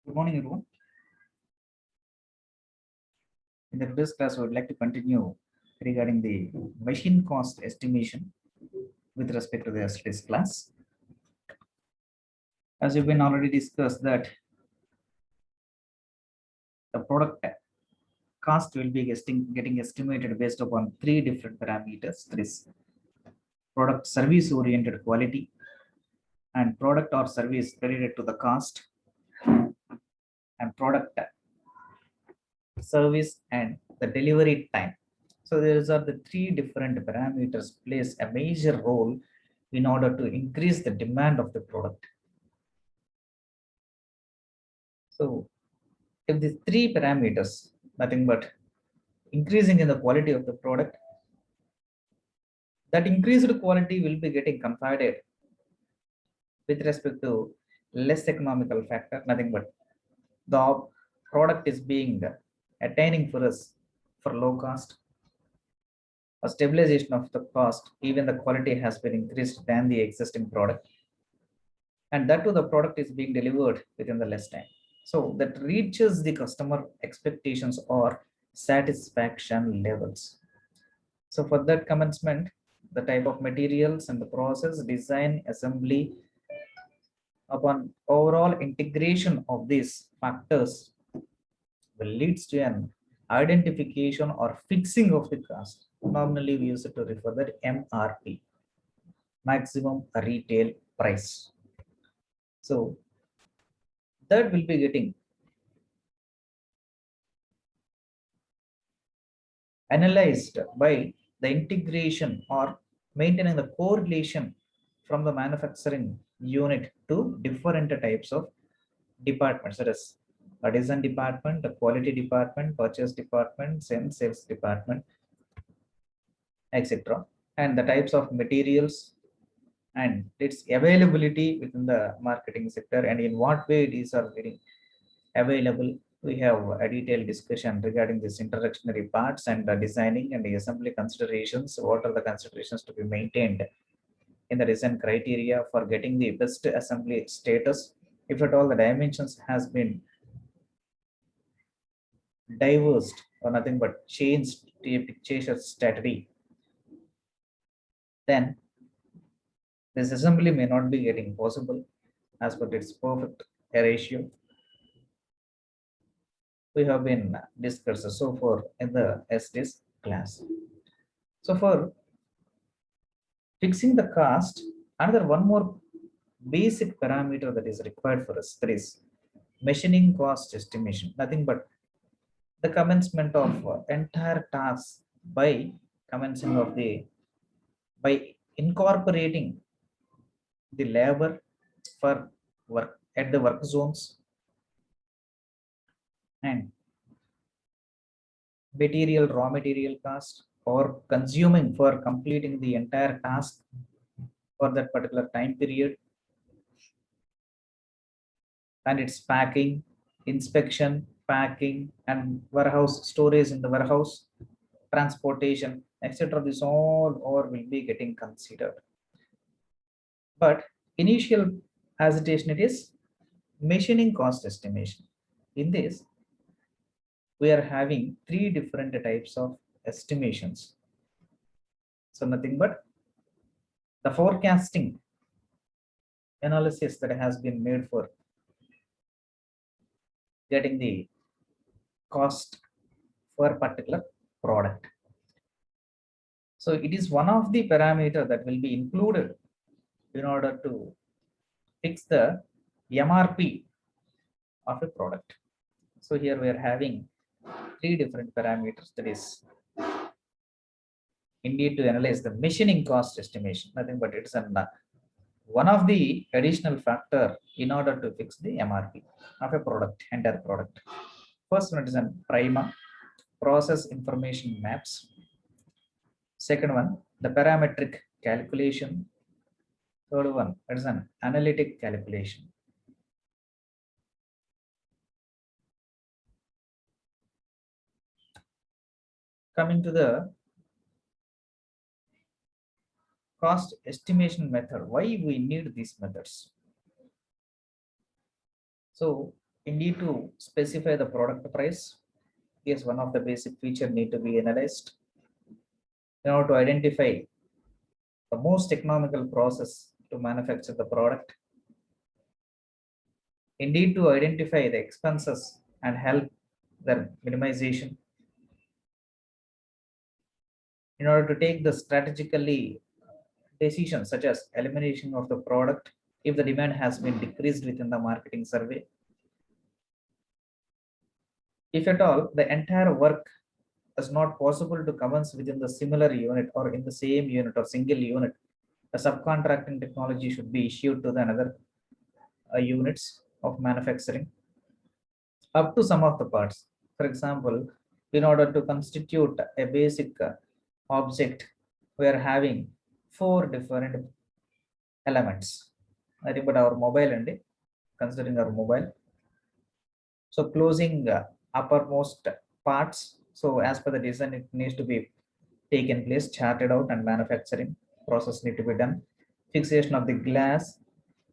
Good morning, everyone. In the today's class, I would like to continue regarding the machine cost estimation with respect to the yesterday's class. As you've been already discussed that the product cost will be getting estimated based upon three different parameters. That is product service oriented quality and product or service related to the cost and product service and the delivery time. So these are the three different parameters plays a major role in order to increase the demand of the product. So if these three parameters, nothing but increasing in the quality of the product, that increased quality will be getting confided with respect to less economical factor, nothing but the product is being attaining for us for low cost or stabilization of the cost, even the quality has been increased than the existing product. And that too, the product is being delivered within the less time. So that reaches the customer expectations or satisfaction levels. So for that commencement, the type of materials and the process, design, assembly, upon overall integration of these factors will leads to an identification or fixing of the cost. Normally we use it to refer that MRP, maximum retail price. So that will be getting analyzed by the integration or maintaining the correlation from the manufacturing unit to different types of departments. That is a design department, the quality department, purchase department, sales department, etc. And the types of materials and its availability within the marketing sector and in what way these are getting available. We have a detailed discussion regarding this introductory parts and the designing and the assembly considerations. What are the considerations to be maintained in the design criteria for getting the best assembly status? If at all the dimensions has been diversed or nothing but changed to a pictitious strategy, then this assembly may not be getting possible as per its perfect ratio. We have been discussed so far in the SDIS class. So for fixing the cost, another one more basic parameter that is required for us, that is machining cost estimation. Nothing but the commencement of entire task by commencing of the by incorporating the labor for work at the work zones and raw material cost or consuming for completing the entire task for that particular time period, and its packing, inspection, packing, and warehouse storage in the warehouse, transportation, etc. This all or will be getting considered. But initial hesitation it is machining cost estimation. In this, we are having three different types of estimations. So nothing but the forecasting analysis that has been made for getting the cost for a particular product. So it is one of the parameter that will be included in order to fix the MRP of a product. So here we are having three different parameters, that is indeed to analyze the machining cost estimation, nothing but it's one of the additional factor in order to fix the MRP of a product, entire product. First one is an PRIMA, process information maps. Second one, the parametric calculation. Third one, it is an analytic calculation. Coming to the cost estimation method, why we need these methods? So You need to specify the product price. Is one of the basic feature need to be analyzed in order to identify the most economical process to manufacture the product. You need to identify the expenses and help their minimization in order to take the strategically decisions such as elimination of the product if the demand has been decreased within the marketing survey. If at all the entire work is not possible to commence within the similar unit or in the same unit or single unit, a subcontracting technology should be issued to the another units of manufacturing up to some of the parts. For example, in order to constitute a basic object, we are having four different elements. I think, but our mobile and considering our mobile. So closing uppermost parts. So as per the design, it needs to be taken place, charted out, and manufacturing process need to be done. Fixation of the glass,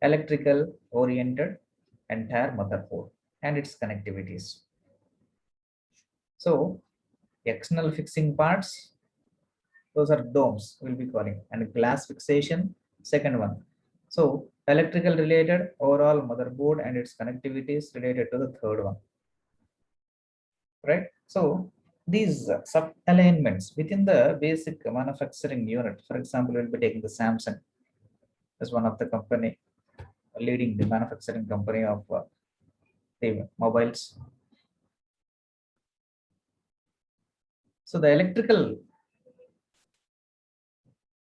electrical oriented entire motherboard and its connectivities. So external fixing parts, those are domes we'll be calling, and glass fixation, second one. So electrical related overall motherboard and its connectivities related to the third one, right? So these sub alignments within the basic manufacturing unit, for example, we'll be taking the Samsung as one of the company leading the manufacturing company of the mobiles. So the electrical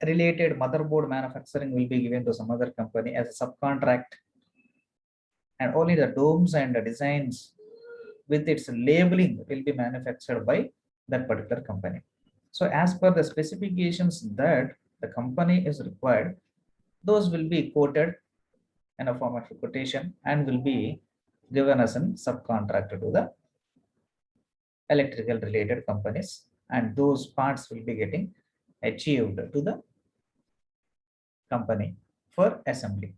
related motherboard manufacturing will be given to some other company as a subcontract, and only the domes and the designs with its labeling will be manufactured by that particular company. So as per the specifications that the company is required, those will be quoted in a form of a quotation and will be given as a subcontract to the electrical related companies, and those parts will be getting achieved to the company for assembly.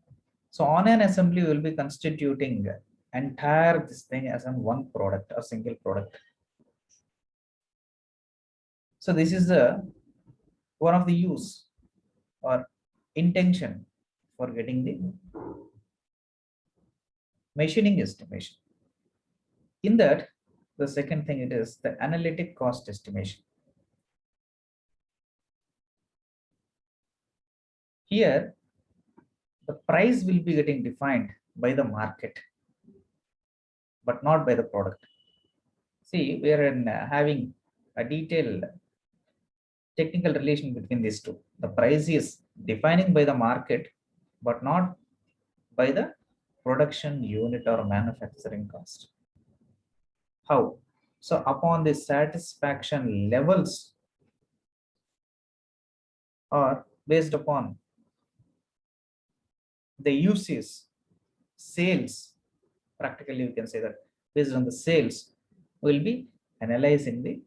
So on an assembly, we will be constituting entire this thing as a one product, a single product. So this is the one of the use or intention for getting the machining estimation. In that, the second thing it is the analytic cost estimation. Here, the price will be getting defined by the market, but not by the product. See, we are in, having a detailed technical relation between these two. The price is defining by the market, but not by the production unit or manufacturing cost. How? So upon the satisfaction levels or based upon the uses, sales, practically you can say that based on the sales, will be analyzing the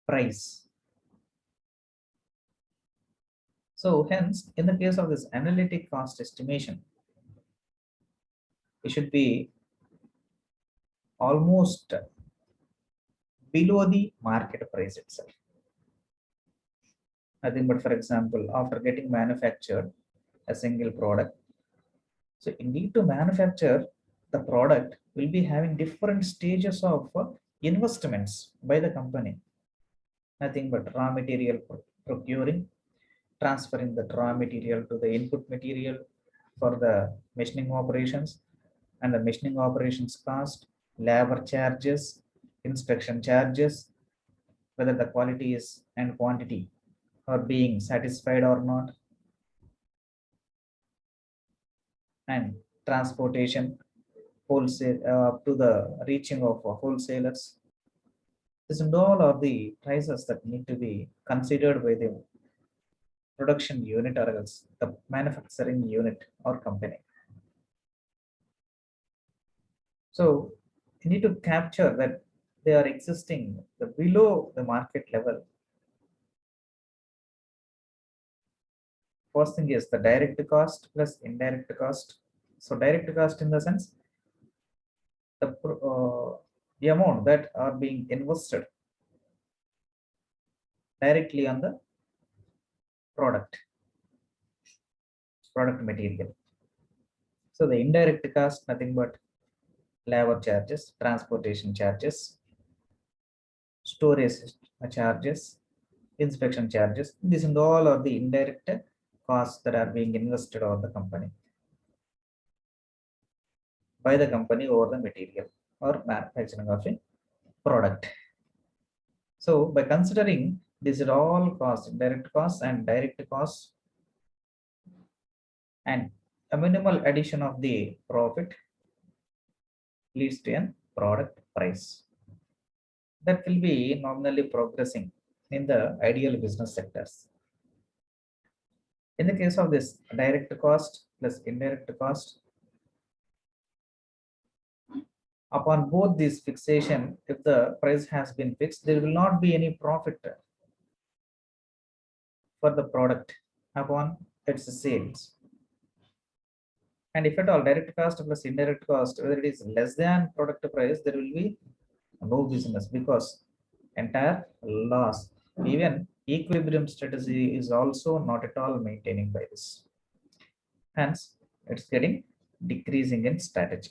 price. So hence, in the case of this analytic cost estimation, it should be almost below the market price itself. Nothing but, for example, after getting manufactured a single product, so you need to manufacture the product will be having different stages of investments by the company. Nothing but raw material procuring, transferring the raw material to the input material for the machining operations, and the machining operations cost, labor charges, inspection charges, whether the quality is and quantity are being satisfied or not, and transportation, wholesale to the reaching of wholesalers. This and all are the prices that need to be considered by the production unit or else the manufacturing unit or company. So you need to capture that they are existing the below the market level. First thing is the direct cost plus indirect cost. So direct cost in the sense the amount that are being invested directly on the product material. So the indirect cost nothing but labor charges, transportation charges, storage charges, inspection charges. These and all are the indirect costs that are being invested on the company by the company over the material or manufacturing of a product. So by considering these are all costs, direct costs and direct costs, and a minimal addition of the profit leads to a product price that will be nominally progressing in the ideal business sectors. In the case of this direct cost plus indirect cost, upon both these fixation, if the price has been fixed, there will not be any profit for the product upon its sales. And if at all direct cost plus indirect cost, whether it is less than product price, there will be no business because entire loss. Even equilibrium strategy is also not at all maintaining by this. Hence, it's getting decreasing in strategy.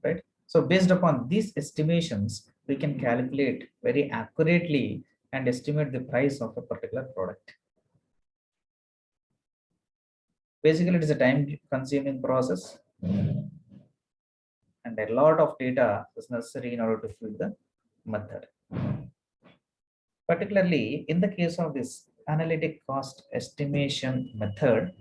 Right? So based upon these estimations, we can calculate very accurately and estimate the price of a particular product. Basically, it is a time consuming process and a lot of data is necessary in order to fill the method. Particularly in the case of this analytic cost estimation method,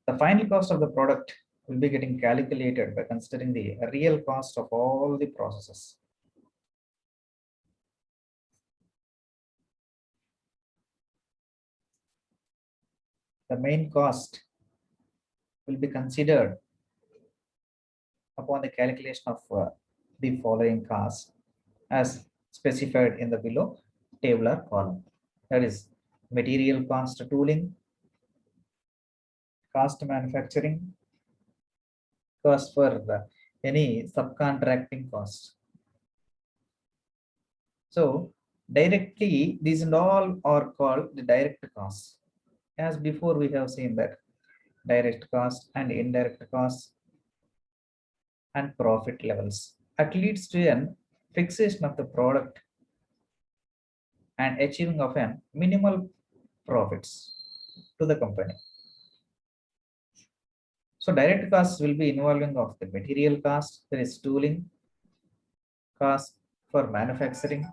the final cost of the product will be getting calculated by considering the real cost of all the processes. The main cost will be considered upon the calculation of the following costs as specified in the below tabular column. That is material cost tooling, cost manufacturing, cost for any subcontracting cost. So directly, these and all are called the direct costs. As before, we have seen that direct cost and indirect costs and profit levels. It leads to an fixation of the product and achieving of an minimal profits to the company. So direct costs will be involving of the material cost, there is tooling, cost for manufacturing,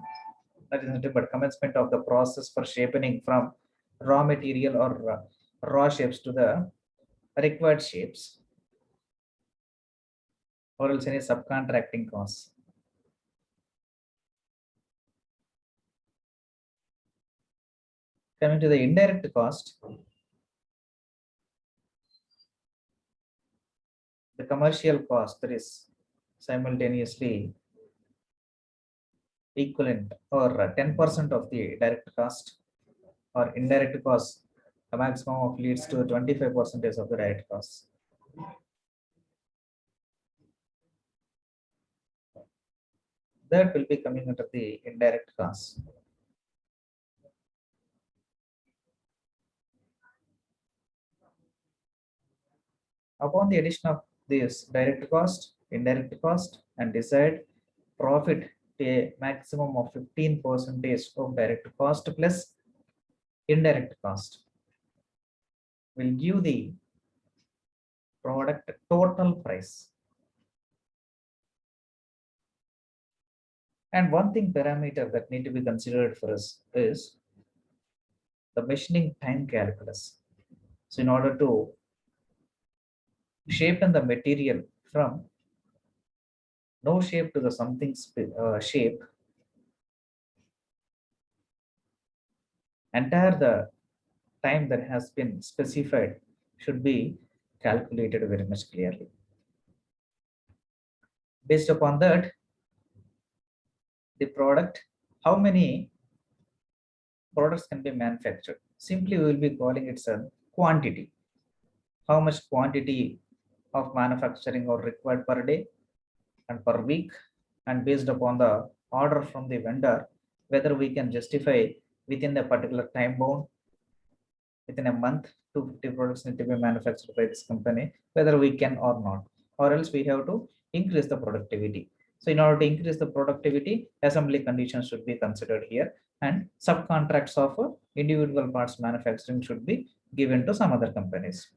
that is nothing but commencement of the process for shaping from raw material or raw shapes to the required shapes, or else any subcontracting costs. Coming to the indirect cost, the commercial cost that is simultaneously equivalent or 10% of the direct cost, or indirect cost, a maximum of leads to 25% of the direct cost. That will be coming under the indirect cost. Upon the addition of this direct cost, indirect cost, and desired profit to a maximum of 15% of direct cost plus indirect cost will give the product total price. And one thing parameter that need to be considered for us is the machining time calculus. So in order to shape the material from no shape to the something shape, entire the time that has been specified should be calculated very much clearly. Based upon that, the product, how many products can be manufactured simply we will be calling it a quantity. How much quantity of manufacturing are required per day and per week, and based upon the order from the vendor, whether we can justify within a particular time bound, within a month, 250 products need to be manufactured by this company, whether we can or not, or else we have to increase the productivity. So in order to increase the productivity, assembly conditions should be considered here, and subcontracts of individual parts manufacturing should be given to some other companies,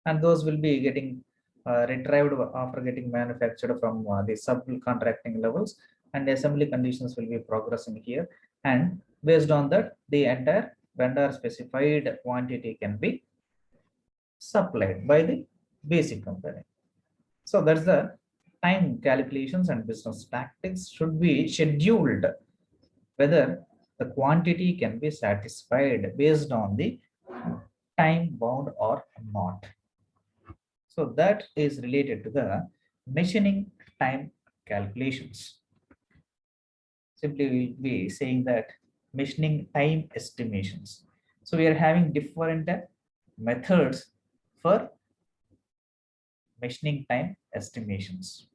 and those will be getting retrieved after getting manufactured from the subcontracting levels, and assembly conditions will be progressing here, and based on that the entire vendor specified quantity can be supplied by the basic company. So that's the time calculations and business tactics should be scheduled whether the quantity can be satisfied based on the time bound or not. So that is related to the machining time calculations. Simply we'll be saying that machining time estimations. So we are having different methods for machining time estimations.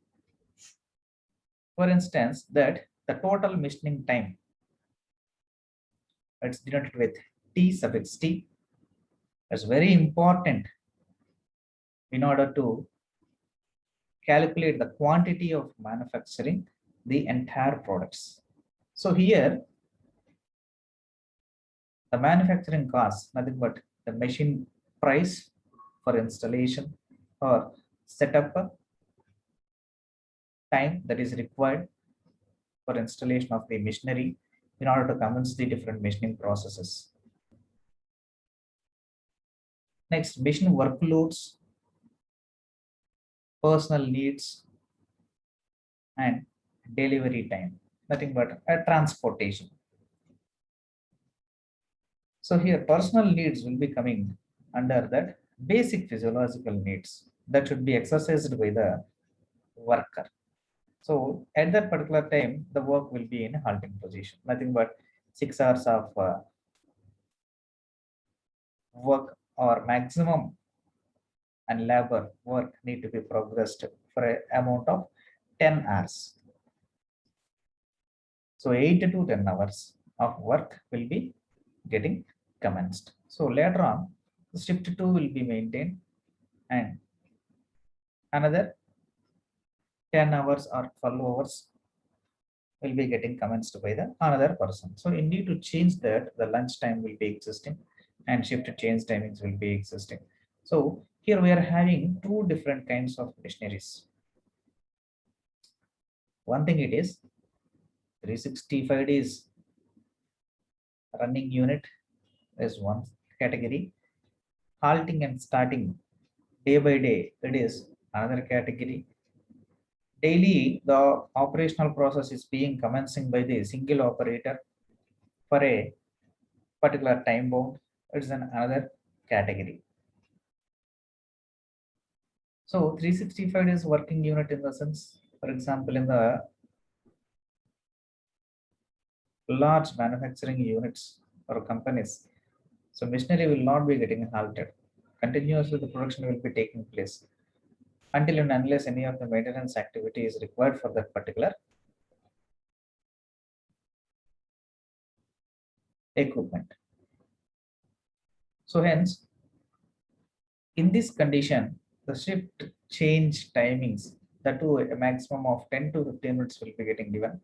For instance, that the total machining time, it's denoted with T suffix T. That's very important in order to calculate the quantity of manufacturing the entire products. So here the manufacturing cost, nothing but the machine price for installation or setup time that is required for installation of the machinery in order to commence the different machining processes. Next, machine workloads, personal needs, and delivery time, nothing but a transportation. So here personal needs will be coming under that basic physiological needs that should be exercised by the worker. So at that particular time, the work will be in a halting position, nothing but 6 hours of work or maximum and labor work need to be progressed for an amount of 10 hours. So 8 to 10 hours of work will be getting commenced. So later on, shift 2 will be maintained, and another 10 hours or 12 hours will be getting commenced by the another person. So you need to change that, the lunch time will be existing and shift change timings will be existing. So here we are having two different kinds of machineries. One thing it is 365 days running unit is one category. Halting and starting day by day, it is another category. Daily, the operational process is being commencing by the single operator for a particular time bound. It's another category. So 365 days working unit in the sense, for example, in the large manufacturing units or companies, so machinery will not be getting halted. Continuously, the production will be taking place until and unless any of the maintenance activity is required for that particular equipment. So hence, in this condition, the shift change timings, that to a maximum of 10 to 15 minutes will be getting given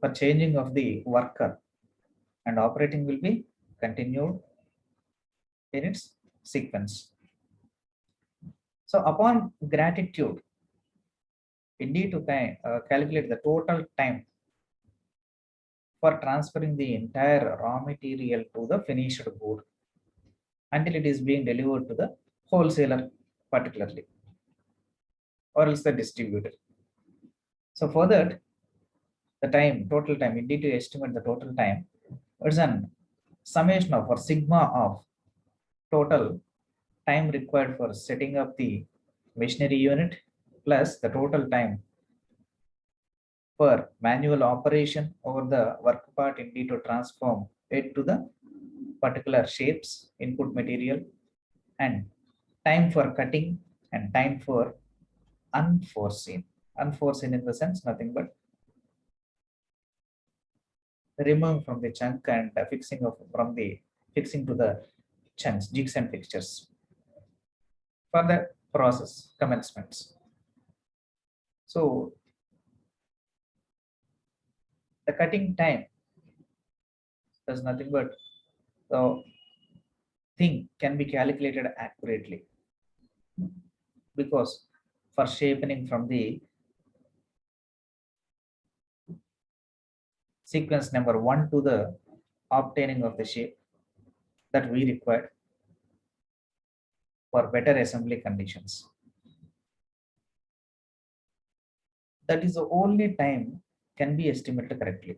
for changing of the worker, and operating will be continued in its sequence. So upon gratitude, we need to calculate the total time for transferring the entire raw material to the finished good until it is being delivered to the wholesaler particularly, or else the distributor. So for that, the time, total time, we need to estimate the total time. It's an summation of or sigma of total time required for setting up the machinery unit plus the total time for manual operation over the work part, and need to transform it to the particular shapes, input material, and time for cutting and time for unforeseen. Unforeseen in the sense nothing but removing from the chunk and fixing of from the fixing to the chunks, jigs and fixtures for the process commencements. So the cutting time does nothing but the thing can be calculated accurately because for shaping from the sequence number 1 to the obtaining of the shape that we require for better assembly conditions. That is the only time can be estimated correctly.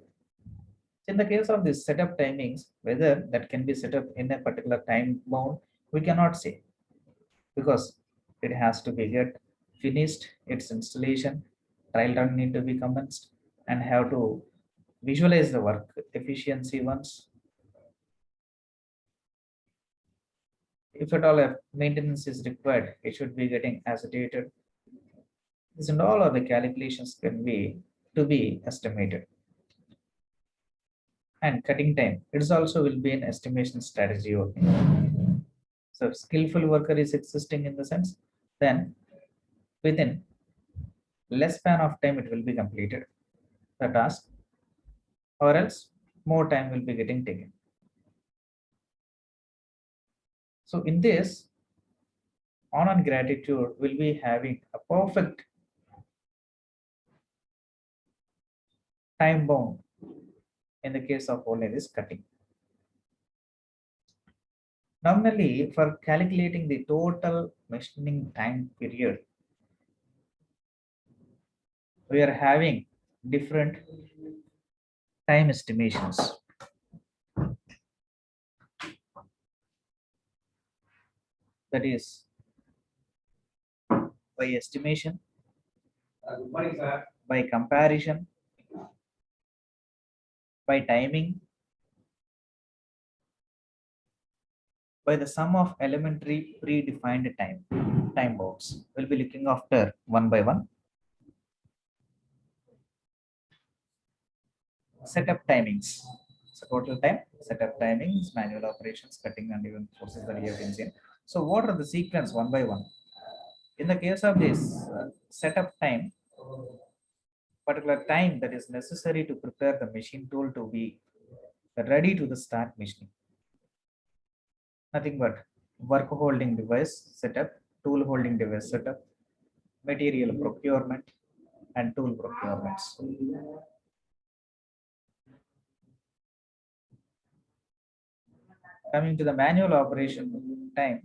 In the case of this setup timings, whether that can be set up in a particular time bound, we cannot say because it has to be get finished, its installation, trial run need to be commenced, and have to visualize the work efficiency once. If at all a maintenance is required, it should be getting agitated. This and all of the calculations can be to be estimated. And cutting time, it is also will be an estimation strategy only. So if skillful worker is existing in the sense, then within less span of time it will be completed the task, or else more time will be getting taken. So in this, honor and gratitude will be having a perfect time bound in the case of only this cutting. Normally, for calculating the total machining time period, we are having different time estimations. That is by estimation, by comparison, by timing, by the sum of elementary predefined time bounds. We'll be looking after one by one. Setup timings. So total time, setup timings, manual operations, cutting and even process that you have been seen. So what are the sequence one by one? In the case of this setup time, particular time that is necessary to prepare the machine tool to be ready to the start machining. Nothing but work holding device setup, tool holding device setup, material procurement, and tool procurements. Coming to the manual operation time,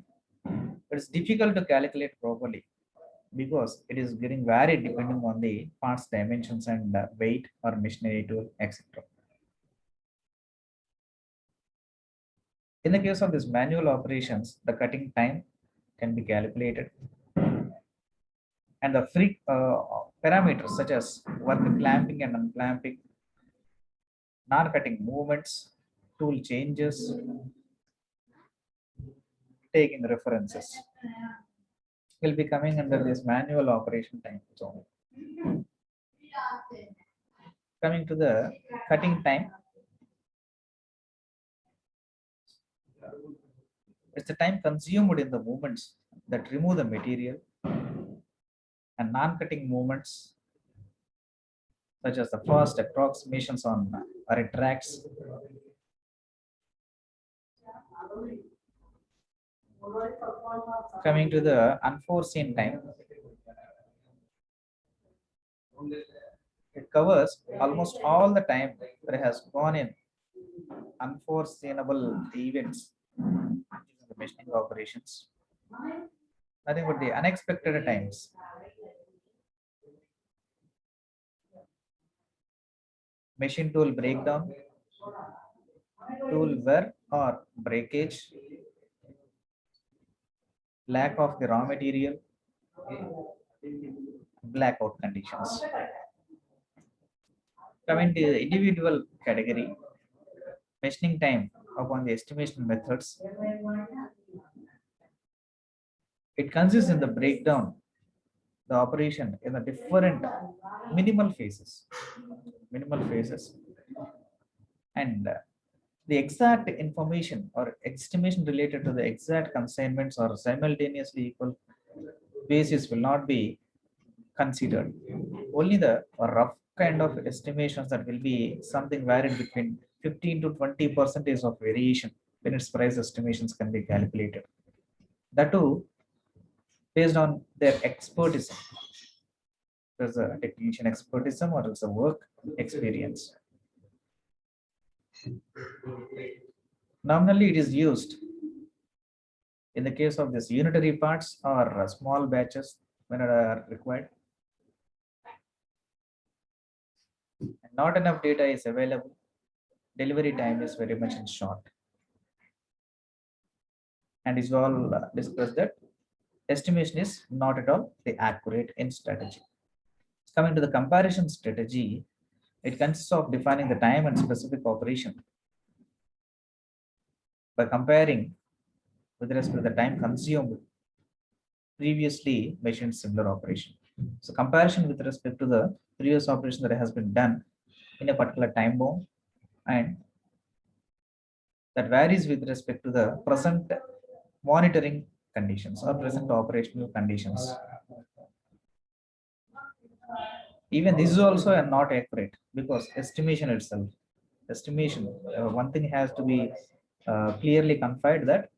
it's difficult to calculate properly because it is getting varied depending on the parts dimensions and weight or machinery tool, etc. In the case of this manual operations, the cutting time can be calculated and the free parameters such as work clamping and unclamping, non-cutting movements, tool changes, taking references will be coming under this manual operation time zone. Coming to the cutting time, it's the time consumed in the movements that remove the material and non-cutting movements such as the fast approximations on retracts. Coming to the unforeseen time, it covers almost all the time that has gone in unforeseeable events in the machining operations. Nothing but the unexpected times. Machine tool breakdown, tool wear or breakage, lack of the raw material, blackout conditions. Coming to the individual category, machining time upon the estimation methods, it consists in the breakdown the operation in the different minimal phases, minimal phases, and the exact information or estimation related to the exact consignments or simultaneously equal basis will not be considered. Only the rough kind of estimations that will be something varied between 15 to 20 percentage of variation when its price estimations can be calculated. That too based on their expertise. There's a technician expertism or else a work experience. Nominally, it is used in the case of this unitary parts or small batches when are required. And not enough data is available. Delivery time is very much in short. And is all discussed that estimation is not at all the accurate in strategy. Coming to the comparison strategy, it consists of defining the time and specific operation by comparing with respect to the time consumed previously mentioned similar operation. So comparison with respect to the previous operation that has been done in a particular time bound and that varies with respect to the present monitoring conditions or present operational conditions. Even this is also not accurate because estimation itself, estimation, one thing has to be clearly confined that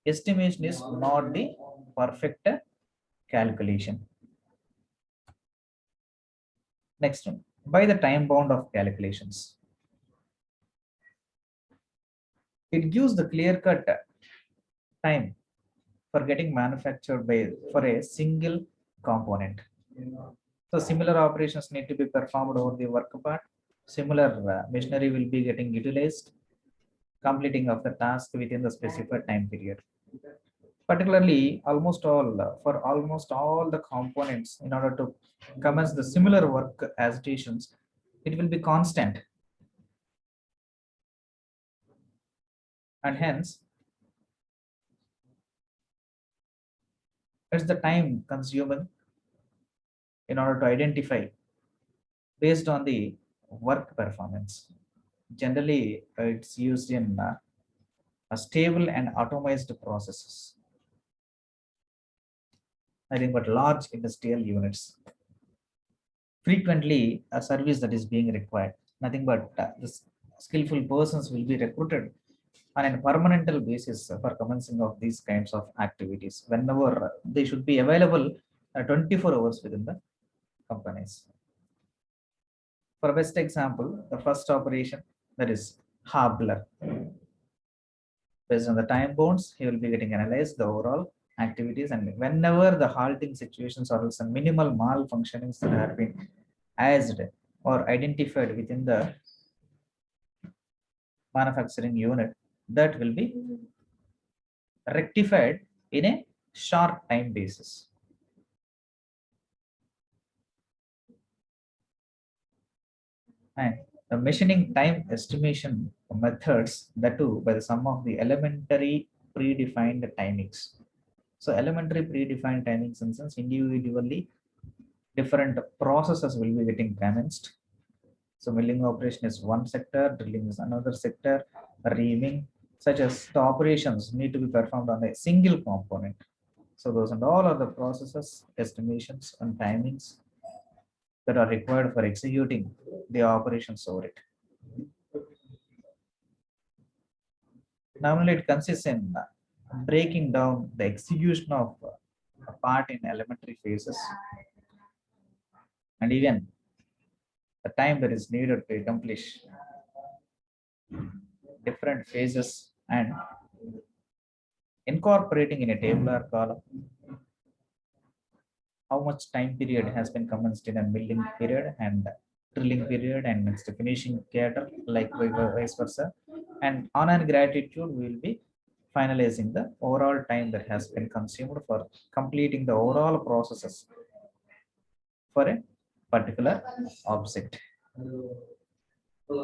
estimation is not the perfect calculation. Next one, by the time bound of calculations. It gives the clear cut time for getting manufactured by for a single component. So similar operations need to be performed over the work part. Similar machinery will be getting utilized, completing of the task within the specified time period. Particularly, for almost all the components, in order to commence the similar work agitations, it will be constant, and hence it's the time consuming in order to identify based on the work performance. Generally, it's used in a stable and automized processes. I think, but large industrial units. Frequently, a service that is being required. Nothing but the skillful persons will be recruited on a permanent basis for commencing of these kinds of activities. Whenever they should be available 24 hours within the companies. For best example, the first operation that is Habler. Based on the time bounds, he will be getting analyzed the overall activities, and whenever the halting situations or some minimal malfunctionings that have been asked or identified within the manufacturing unit, that will be rectified in a short time basis. And the machining time estimation methods, that too by the sum of the elementary predefined timings. So elementary predefined timings in sense individually different processes will be getting commenced. So milling operation is one sector, drilling is another sector, reaming, such as the operations need to be performed on a single component. So those and all are the processes, estimations, and timings that are required for executing the operations over it. Normally, it consists in breaking down the execution of a part in elementary phases and even the time that is needed to accomplish different phases and incorporating in a tabular column how much time period has been commenced in a milling period and drilling period and next finishing theater, like vice versa. And on an gratitude, we will be finalizing the overall time that has been consumed for completing the overall processes for a particular object.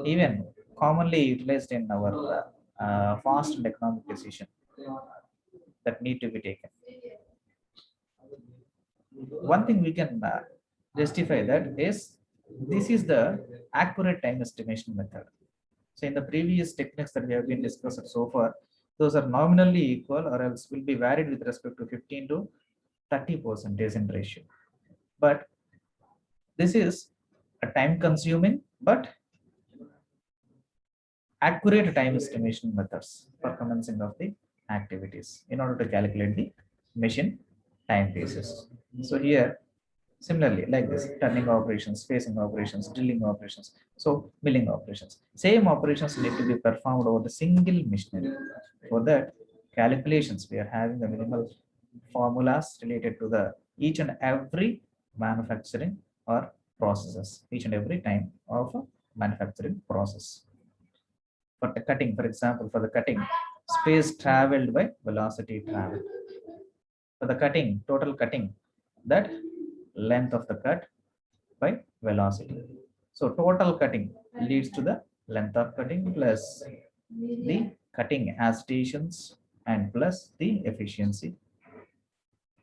Even commonly utilized in our fast and economic decision that need to be taken. One thing we can justify that is this is the accurate time estimation method. So in the previous techniques that we have been discussed so far, those are nominally equal or else will be varied with respect to 15 to 30% in ratio. But this is a time consuming but accurate time estimation methods for commencing of the activities in order to calculate the machine time basis. So here, similarly, like this, turning operations, facing operations, drilling operations, so milling operations. Same operations need to be performed over the single machinery. For that, calculations, we are having the minimal formulas related to the each and every manufacturing or processes, each and every time of a manufacturing process. For the cutting, for example, for the cutting, space traveled by velocity traveled. For the cutting, total cutting, that length of the cut by velocity. So total cutting leads to the length of cutting plus the cutting agitations and plus the efficiency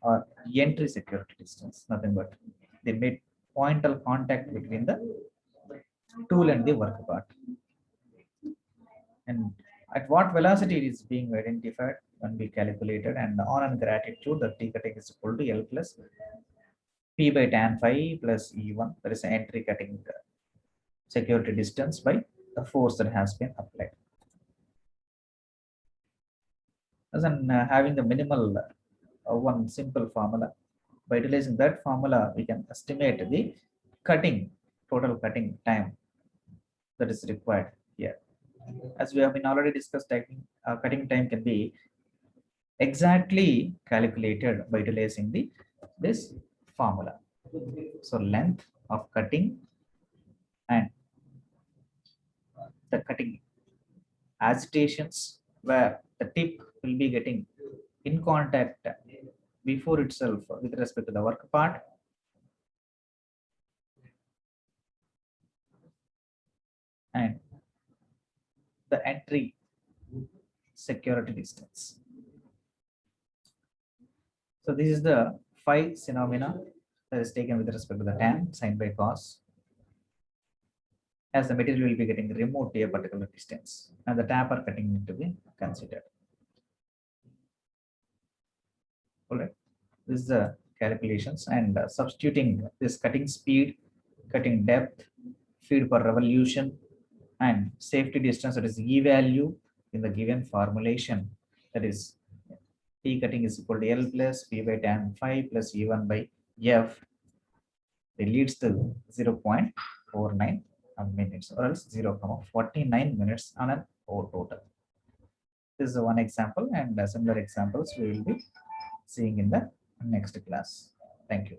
or entry security distance, nothing but the mid pointal contact between the tool and the work part. And at what velocity it is being identified when we calculated, and on and gratitude the T cutting is equal to L plus P by tan phi plus E1, that is the entry cutting security distance by the force that has been applied. As in having the minimal one simple formula, by utilizing that formula we can estimate the cutting, total cutting time that is required here. As we have been already discussed, cutting time can be exactly calculated by utilizing this formula. So length of cutting and the cutting agitations where the tip will be getting in contact before itself with respect to the work part, and the entry security distance. So this is the phi phenomena that is taken with respect to the tan sine by cos, as the material will be getting removed to a particular distance and the taper cutting need to be considered. All right, this is the calculations, and substituting this cutting speed, cutting depth, feed per revolution, and safety distance, that is E value in the given formulation, that is T cutting is equal to L plus P by tan phi plus E1 by F. It leads to 0.49 minutes or else 0.49 minutes on an O total. This is one example, and similar examples we will be seeing in the next class. Thank you.